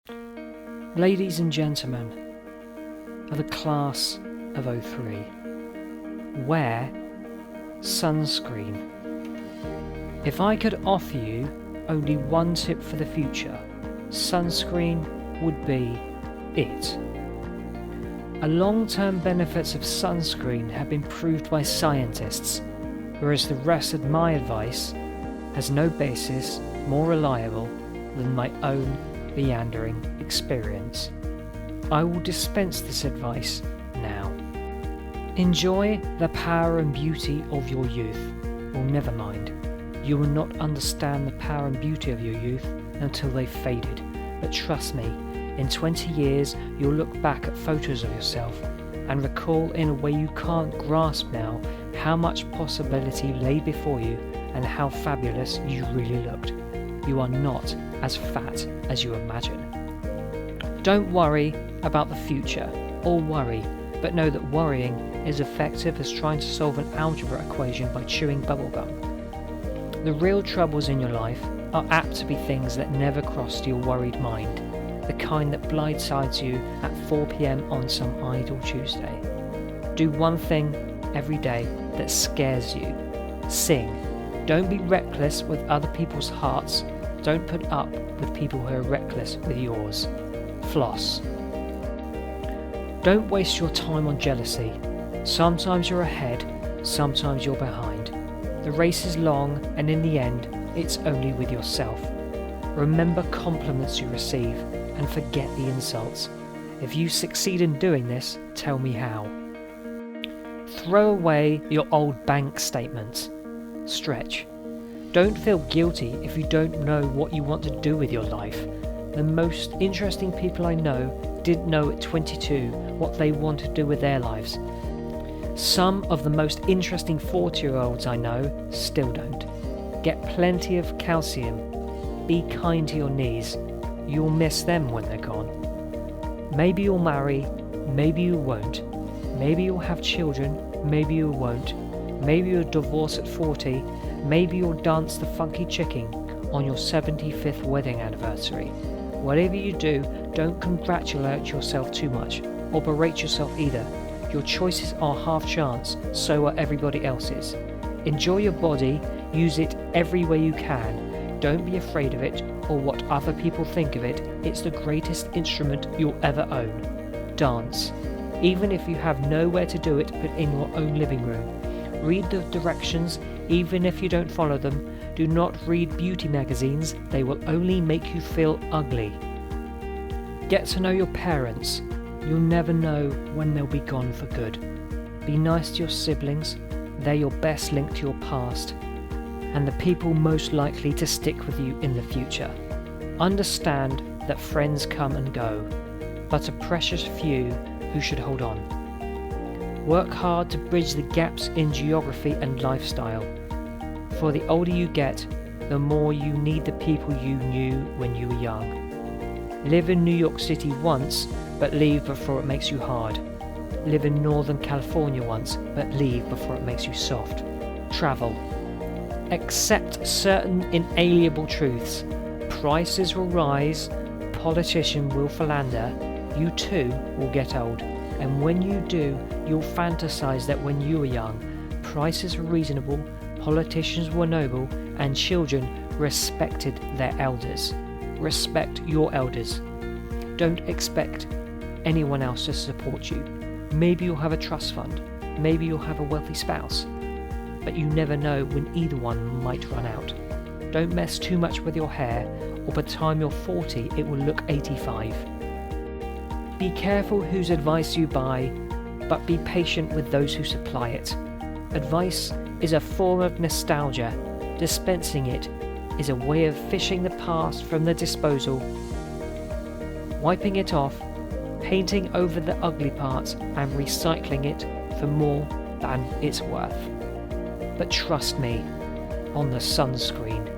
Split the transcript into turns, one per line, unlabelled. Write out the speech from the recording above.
Ladies and gentlemen of the class of '03, wear sunscreen. If I could offer you only one tip for the future, sunscreen would be it. The long-term benefits of sunscreen have been proved by scientists, whereas the rest of my advice has no basis more reliable than my own meandering experience. I will dispense this advice now. Enjoy the power and beauty of your youth. Well, never mind. You will not understand the power and beauty of your youth until they've faded. But trust me, in 20 years you'll look back at photos of yourself and recall in a way you can't grasp now how much possibility lay before you and how fabulous you really looked. You are not as fat as you imagine. Don't worry about the future, or worry, but know that worrying is effective as trying to solve an algebra equation by chewing bubblegum. The real troubles in your life are apt to be things that never crossed your worried mind, the kind that blindsides you at 4 p.m. on some idle Tuesday. Do one thing every day that scares you. Sing. Don't be reckless with other people's hearts. Don't put up with people who are reckless with yours. Floss. Don't waste your time on jealousy. Sometimes you're ahead, sometimes you're behind. The race is long, and in the end, it's only with yourself. Remember compliments you receive and forget the insults. If you succeed in doing this, tell me how. Throw away your old bank statements. Stretch. Don't feel guilty if you don't know what you want to do with your life. The most interesting people I know didn't know at 22 what they want to do with their lives. Some of the most interesting 40-year-olds I know still don't. Get plenty of calcium. Be kind to your knees. You'll miss them when they're gone. Maybe you'll marry, maybe you won't. Maybe you'll have children, maybe you won't. Maybe you'll divorce at 40. Maybe you'll dance the funky chicken on your 75th wedding anniversary. Whatever you do, don't congratulate yourself too much, or berate yourself either. Your choices are half chance, so are everybody else's. Enjoy your body, use it every way you can. Don't be afraid of it, or what other people think of it. It's the greatest instrument you'll ever own. Dance. Even if you have nowhere to do it but in your own living room. Read the directions, even if you don't follow them. Do not read beauty magazines, they will only make you feel ugly. Get to know your parents. You'll never know when they'll be gone for good. Be nice to your siblings, they're your best link to your past, and the people most likely to stick with you in the future. Understand that friends come and go, but a precious few who should hold on. Work hard to bridge the gaps in geography and lifestyle. For the older you get, the more you need the people you knew when you were young. Live in New York City once, but leave before it makes you hard. Live in Northern California once, but leave before it makes you soft. Travel. Accept certain inalienable truths. Prices will rise, politicians will philander, you too will get old. And when you do, you'll fantasize that when you were young, prices were reasonable, politicians were noble, and children respected their elders. Respect your elders. Don't expect anyone else to support you. Maybe you'll have a trust fund, maybe you'll have a wealthy spouse, but you never know when either one might run out. Don't mess too much with your hair, or by the time you're 40 it will look 85. Be careful whose advice you buy, but be patient with those who supply it. Advice is a form of nostalgia. Dispensing it is a way of fishing the past from the disposal, wiping it off, painting over the ugly parts, and recycling it for more than it's worth. But trust me on the sunscreen.